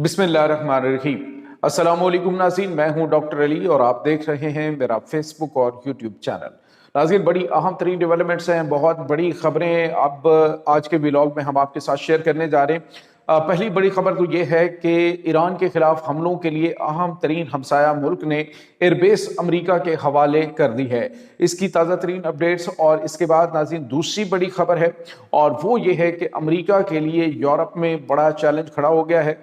बिस्मिल्लाह रहमान रहीम। अस्सलाम वालेकुम नाज़रीन, मैं हूं डॉक्टर अली और आप देख रहे हैं मेरा फेसबुक और यूट्यूब चैनल। नाज़रीन, बड़ी अहम तरीन डेवलपमेंट्स हैं, बहुत बड़ी खबरें अब आज के व्लॉग में हम आपके साथ शेयर करने जा रहे हैं। पहली बड़ी खबर तो ये है कि ईरान के खिलाफ हमलों के लिए अहम तरीन हमसाया मुल्क ने एयरबेस अमरीका के हवाले कर दी है। इसकी ताज़ा तरीन अपडेट्स और इसके बाद नाज़रीन दूसरी बड़ी खबर है और वो ये है कि अमरीका के लिए यूरोप में बड़ा चैलेंज खड़ा हो गया है।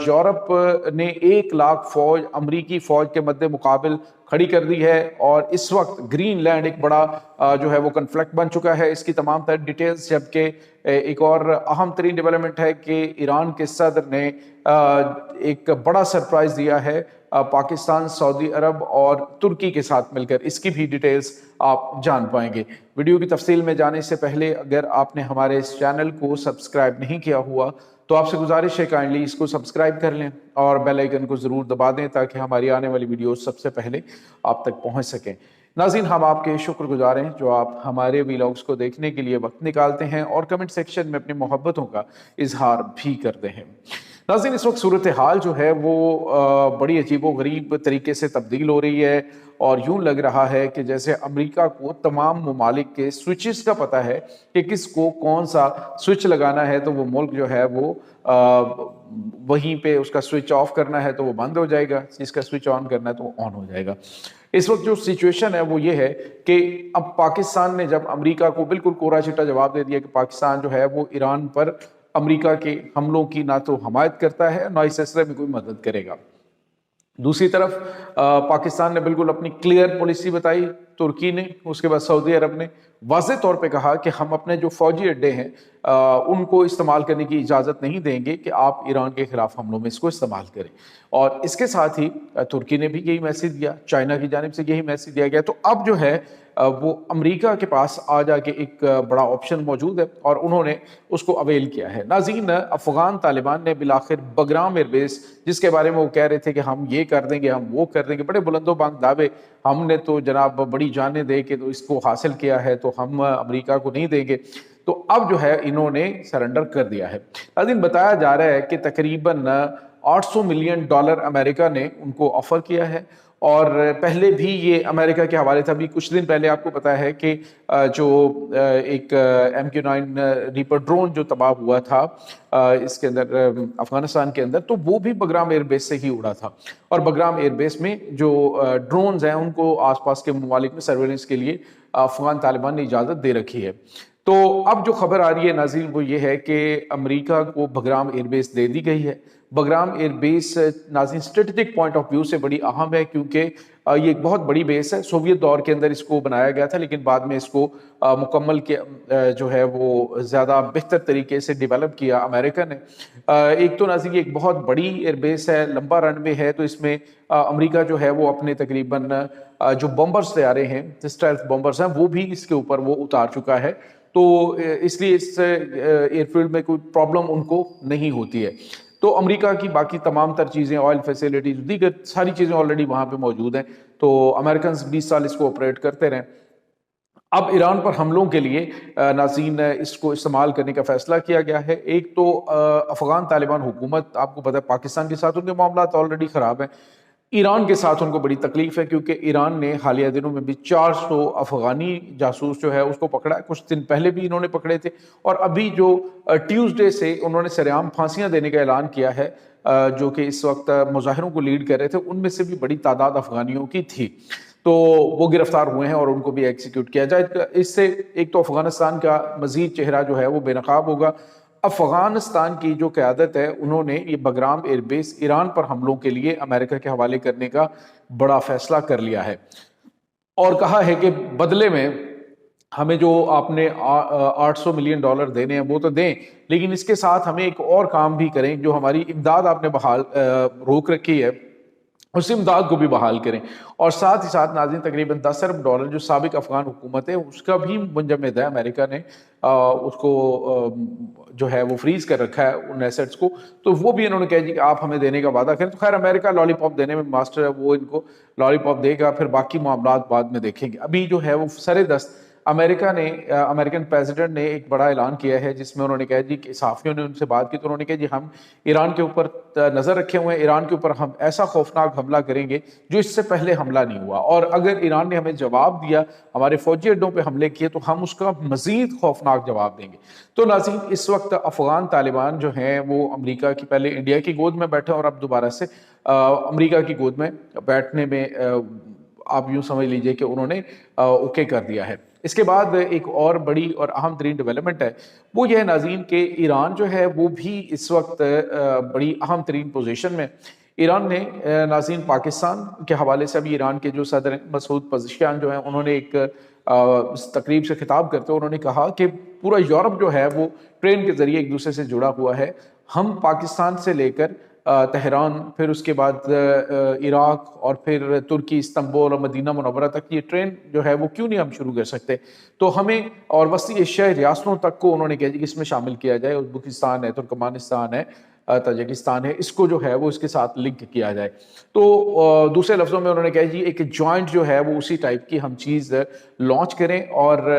यूरोप ने 1 लाख फौज अमरीकी फौज के मद्दे मुकाबिल खड़ी कर दी है और इस वक्त ग्रीनलैंड एक बड़ा जो है वो कन्फ्लिक्ट बन चुका है। इसकी तमाम तर डिटेल्स, जबकि एक और अहम तरीन डेवलपमेंट है कि ईरान के सदर ने एक बड़ा सरप्राइज दिया है पाकिस्तान, सऊदी अरब और तुर्की के साथ मिलकर। इसकी भी डिटेल्स आप जान पाएंगे। वीडियो की तफसील में जाने से पहले अगर आपने हमारे इस चैनल को सब्सक्राइब नहीं किया हुआ तो आपसे गुजारिश है काइंडली इसको सब्सक्राइब कर लें और बेल आइकन को ज़रूर दबा दें ताकि हमारी आने वाली वीडियो सबसे पहले आप तक पहुंच सकें। नाज़रीन, हम आपके शुक्रगुजार हैं जो आप हमारे व्लॉग्स को देखने के लिए वक्त निकालते हैं और कमेंट सेक्शन में अपनी मोहब्बतों का इजहार भी करते हैं। नाज़रीन, इस वक्त सूरत हाल जो है वो बड़ी अजीबो गरीब तरीके से तब्दील हो रही है और यूं लग रहा है कि जैसे अमेरिका को तमाम ममालिक के स्विचेस का पता है कि किसको कौन सा स्विच लगाना है, तो वो मुल्क जो है वो वहीं पे उसका स्विच ऑफ करना है तो वो बंद हो जाएगा, जिसका स्विच ऑन करना है तो वो ऑन हो जाएगा। इस वक्त जो सिचुएशन है वो ये है कि अब पाकिस्तान ने जब अमेरिका को बिल्कुल कोरा चिट्टा जवाब दे दिया कि पाकिस्तान जो है वो ईरान पर अमेरिका के हमलों की ना तो हमायत करता है ना इस सिलसिले में कोई मदद करेगा। दूसरी तरफ पाकिस्तान ने बिल्कुल अपनी क्लियर पॉलिसी बताई, तुर्की ने, उसके बाद सऊदी अरब ने वाज़े तौर पे कहा कि हम अपने जो फौजी अड्डे हैं उनको इस्तेमाल करने की इजाज़त नहीं देंगे कि आप ईरान के खिलाफ हमलों में इसको इस्तेमाल करें। और इसके साथ ही तुर्की ने भी यही मैसेज दिया, चाइना की जानिब से यही मैसेज दिया गया। तो अब जो है वो अमेरिका के पास आ जाके एक बड़ा ऑप्शन मौजूद है और उन्होंने उसको अवेल किया है। नाज़रीन, अफगान तालिबान ने बिलाखिर बगराम एयरबेस, जिसके बारे में वो कह रहे थे कि हम ये कर देंगे, हम वो कर देंगे, बड़े बुलंदो बांग दावे, हमने तो जनाब बड़ी जानें दे के तो इसको हासिल किया है तो हम अमेरिका को नहीं देंगे, तो अब जो है इन्होंने सरेंडर कर दिया है। नाज़रीन, बताया जा रहा है कि तकरीबन $800 मिलियन अमेरिका ने उनको ऑफर किया है और पहले भी ये अमेरिका के हवाले था। अभी कुछ दिन पहले आपको पता है कि जो एक MQ-9 रीपर ड्रोन जो तबाह हुआ था इसके अंदर अफगानिस्तान के अंदर, तो वो भी बगराम एयरबेस से ही उड़ा था और बगराम एयरबेस में जो ड्रोन्स हैं उनको आसपास के ममालिक में सर्वेलेंस के लिए अफगान तालिबान ने इजाज़त दे रखी है। तो अब जो खबर आ रही है नाज़रीन वो ये है कि अमेरिका को बगराम एयरबेस दे दी गई है। बगराम एयरबेस नाज़रीन स्ट्रेटेजिक पॉइंट ऑफ व्यू से बड़ी अहम है क्योंकि ये एक बहुत बड़ी बेस है। सोवियत दौर के अंदर इसको बनाया गया था लेकिन बाद में इसको मुकम्मल के जो है वो ज़्यादा बेहतर तरीके से डेवलप किया अमेरिका ने। एक तो नाज़रीन एक बहुत बड़ी एयरबेस है, लंबा रनवे है, तो इसमें अमेरिका जो है वो अपने तकरीबन जो बॉम्बर्स तैयारे हैं, स्टेल्थ बॉम्बर्स हैं, वो भी इसके ऊपर वो उतार चुका है। तो इसलिए इस एयरफील्ड में कोई प्रॉब्लम उनको नहीं होती है। तो अमेरिका की बाकी तमाम तर चीज़ें, ऑयल फैसिलिटीज, दीगर सारी चीज़ें ऑलरेडी वहाँ पे मौजूद हैं। तो अमेरिकन 20 साल इसको ऑपरेट करते रहें। अब ईरान पर हमलों के लिए नाज़रीन इसको इस्तेमाल करने का फैसला किया गया है। एक तो अफगान तालिबान हुकूमत, आपको पता है पाकिस्तान के साथ उनके मामला ऑलरेडी ख़राब हैं, ईरान के साथ उनको बड़ी तकलीफ है क्योंकि ईरान ने हालिया दिनों में भी 400 अफगानी जासूस जो है उसको पकड़ा है। कुछ दिन पहले भी इन्होंने पकड़े थे और अभी जो ट्यूसडे से उन्होंने सरेआम फांसियां देने का ऐलान किया है, जो कि इस वक्त मुजाहिरों को लीड कर रहे थे, उनमें से भी बड़ी तादाद अफगानियों की थी। तो वो गिरफ्तार हुए हैं और उनको भी एग्जीक्यूट किया जाए। इससे एक तो अफगानिस्तान का मजीद चेहरा जो है वो बेनकाब होगा। अफगानिस्तान की जो क़यादत है उन्होंने ये बगराम एयरबेस ईरान पर हमलों के लिए अमेरिका के हवाले करने का बड़ा फैसला कर लिया है और कहा है कि बदले में हमें जो आपने $800 मिलियन देने हैं वो तो दें, लेकिन इसके साथ हमें एक और काम भी करें, जो हमारी इमदाद आपने बहाल रोक रखी है उस इमदाद को भी बहाल करें। और साथ ही साथ नाज़रीन तकरीबन $10 अरब जो साबिक अफगान हुकूमत है उसका भी मुंजमद है, अमेरिका ने उसको जो है वो फ्रीज कर रखा है उन एसेट्स को, तो वो भी इन्होंने कहा जी कि आप हमें देने का वादा करें। तो खैर अमेरिका लॉलीपॉप देने में मास्टर है, वो इनको लॉलीपॉप देगा, फिर बाकी मामला बाद में देखेंगे। अभी जो है वो सरे दस्त امریکہ نے امریکن پریزیڈنٹ نے ایک بڑا اعلان کیا ہے جس میں انہوں نے کہا جی کہ صحافیوں نے ان سے بات کی تو انہوں نے کہا جی ہم ایران کے اوپر نظر رکھے ہوئے ہیں، ایران کے اوپر ہم ایسا خوفناک حملہ کریں گے جو اس سے پہلے حملہ نہیں ہوا، اور اگر ایران نے ہمیں جواب دیا، ہمارے فوجی اڈوں پہ حملے کیے تو ہم اس کا مزید خوفناک جواب دیں گے۔ تو ناظرین اس وقت افغان طالبان جو ہیں وہ امریکہ کی، پہلے انڈیا کی گود میں بیٹھے اور اب دوبارہ سے امریکہ کی گود میں بیٹھنے میں آپ یوں سمجھ لیجئے کہ انہوں نے اوکے کر دیا ہے۔ اس کے بعد ایک اور بڑی اور اہم ترین ڈیولپمنٹ ہے، وہ یہ ہے ناظرین کہ ایران جو ہے وہ بھی اس وقت بڑی اہم ترین پوزیشن میں۔ ایران نے ناظرین پاکستان کے حوالے سے ابھی ایران کے جو صدر مسعود پزشکیان جو ہیں انہوں نے ایک تقریب سے خطاب کرتے انہوں نے کہا کہ پورا یورپ جو ہے وہ ٹرین کے ذریعے ایک دوسرے سے جڑا ہوا ہے، ہم پاکستان سے لے کر تہران، پھر اس کے بعد عراق اور پھر ترکی، استنبول اور مدینہ منورہ تک یہ ٹرین جو ہے وہ کیوں نہیں ہم شروع کر سکتے؟ تو ہمیں، اور وسطی ایشیائی ریاستوں تک کو انہوں نے کہا کہ اس میں شامل کیا جائے، ازبکستان ہے، ترکمانستان ہے، تاجکستان ہے، اس کو جو ہے وہ اس کے ساتھ لنک کیا جائے۔ تو دوسرے لفظوں میں انہوں نے کہا جی ایک جوائنٹ جو ہے وہ اسی ٹائپ کی ہم چیز لانچ کریں، اور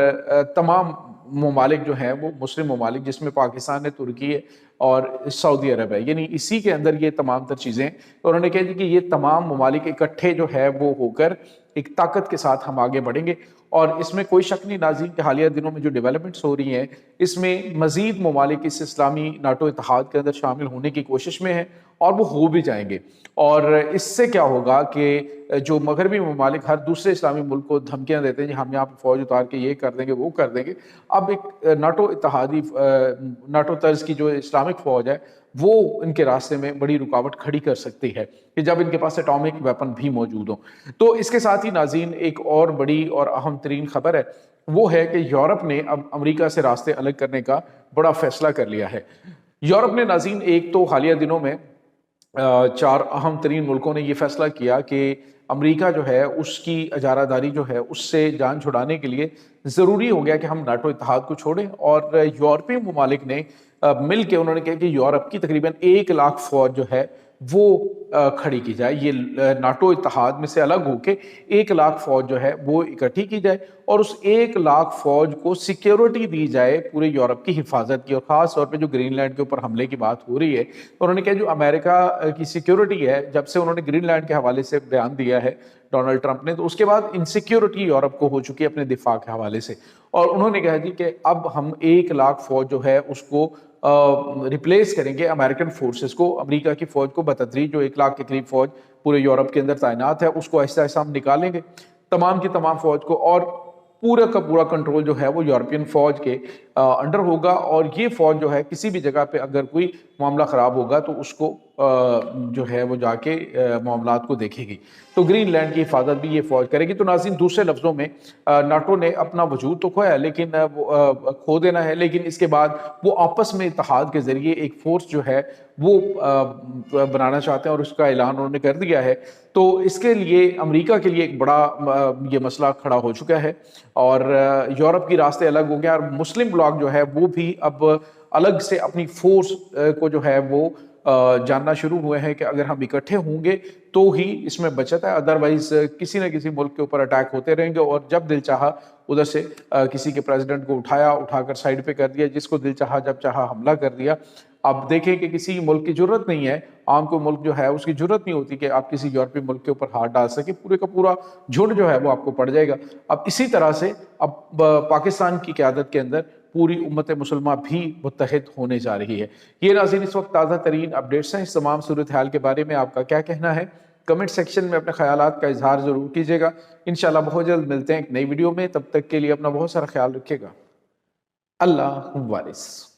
تمام ممالک جو ہیں وہ مسلم ممالک جس میں پاکستان ہے، ترکی ہے اور سعودی عرب ہے، یعنی اسی کے اندر یہ تمام تر چیزیں، انہوں نے کہا جی کہ یہ تمام ممالک اکٹھے جو ہے وہ ہو کر ایک طاقت کے ساتھ ہم آگے بڑھیں گے۔ اور اس میں کوئی شک نہیں ناظرین کہ حالیہ دنوں میں جو ڈیولپمنٹس ہو رہی ہیں اس میں مزید ممالک اس اسلامی ناٹو اتحاد کے اندر شامل ہونے کی کوشش میں ہیں، اور وہ ہو بھی جائیں گے۔ اور اس سے کیا ہوگا کہ جو مغربی ممالک ہر دوسرے اسلامی ملک کو دھمکیاں دیتے ہیں جی ہم یہاں پہ فوج اتار کے یہ کر دیں گے وہ کر دیں گے، اب ایک ناٹو اتحادی ناٹو طرز کی جو اسلامک فوج ہے وہ ان کے راستے میں بڑی رکاوٹ کھڑی کر سکتی ہے کہ جب ان کے پاس ایٹامک ویپن بھی موجود ہوں۔ تو اس کے ساتھ ہی ناظرین ایک اور بڑی اور اہم ترین خبر ہے، وہ ہے کہ یورپ نے اب امریکہ سے راستے الگ کرنے کا بڑا فیصلہ کر لیا ہے۔ یورپ نے ناظرین ایک تو حالیہ دنوں میں 4 اہم ترین ملکوں نے یہ فیصلہ کیا کہ امریکہ جو ہے اس کی اجارہ داری جو ہے اس سے جان چھڑانے کے لیے ضروری ہو گیا کہ ہم ناٹو اتحاد کو چھوڑیں، اور یورپی ممالک نے مل کے انہوں نے کہا کہ یورپ کی تقریباً 1 لاکھ فوج جو ہے وہ کھڑی کی جائے، یہ ناٹو اتحاد میں سے الگ ہو کے 1 لاکھ فوج جو ہے وہ اکٹھی کی جائے، اور اس 1 لاکھ فوج کو سیکیورٹی دی جائے پورے یورپ کی حفاظت کی، اور خاص طور پہ جو گرین لینڈ کے اوپر حملے کی بات ہو رہی ہے انہوں نے کہا جو امریکہ کی سیکیورٹی ہے، جب سے انہوں نے گرین لینڈ کے حوالے سے بیان دیا ہے ڈونلڈ ٹرمپ نے، تو اس کے بعد انسیکیورٹی یورپ کو ہو چکی ہے اپنے دفاع کے حوالے سے، اور انہوں نے کہا جی کہ اب ہم 1 لاکھ فوج جو ہے اس کو ریپلیس کریں گے امریکن فورسز کو، امریکہ کی فوج کو بتدریج جو 1 لاکھ کے قریب فوج پورے یورپ کے اندر تعینات ہے اس کو آہستہ آہستہ ہم نکالیں گے تمام کی تمام فوج کو، اور پورا کا پورا کنٹرول جو ہے وہ یورپین فوج کے انڈر ہوگا، اور یہ فوج جو ہے کسی بھی جگہ پہ اگر کوئی معاملہ خراب ہوگا تو اس کو جو ہے وہ جا کے معاملات کو دیکھے گی، تو گرین لینڈ کی حفاظت بھی یہ فوج کرے گی۔ تو ناظرین دوسرے لفظوں میں ناٹو نے اپنا وجود تو کھویا ہے لیکن کھو دینا ہے، لیکن اس کے بعد وہ آپس میں اتحاد کے ذریعے ایک فورس جو ہے وہ بنانا چاہتے ہیں، اور اس کا اعلان انہوں نے کر دیا ہے۔ تو اس کے لیے امریکہ کے لیے ایک بڑا یہ مسئلہ کھڑا ہو چکا ہے، اور یورپ کی راستے الگ ہو گیا، اور مسلم بلاک جو ہے وہ بھی اب الگ سے اپنی فورس کو جو ہے وہ جاننا شروع ہوئے ہیں کہ اگر ہم اکٹھے ہوں گے تو ہی اس میں بچت ہے، ادروائز کسی نہ کسی ملک کے اوپر اٹیک ہوتے رہیں گے، اور جب دل چاہا ادھر سے کسی کے پریزیڈنٹ کو اٹھا کر سائڈ پہ کر دیا، جس کو دل چاہا جب چاہا حملہ کر دیا۔ اب دیکھیں کہ کسی ملک کی جرت نہیں ہے، عام کوئی ملک جو ہے اس کی جرت نہیں ہوتی کہ آپ کسی یورپی ملک کے اوپر ہاتھ ڈال سکے، پورے کا پورا جھنڈ جو ہے وہ آپ کو پڑ جائے گا۔ اب اسی طرح سے اب پاکستان کی قیادت کے اندر پوری امت مسلمہ بھی متحد ہونے جا رہی ہے۔ یہ ناظرین اس وقت تازہ ترین اپڈیٹس ہیں، اس تمام صورتحال کے بارے میں آپ کا کیا کہنا ہے؟ کمنٹ سیکشن میں اپنے خیالات کا اظہار ضرور کیجیے گا۔ انشاءاللہ بہت جلد ملتے ہیں ایک نئی ویڈیو میں، تب تک کے لیے اپنا بہت سارا خیال رکھیے گا۔ اللہ حافظ۔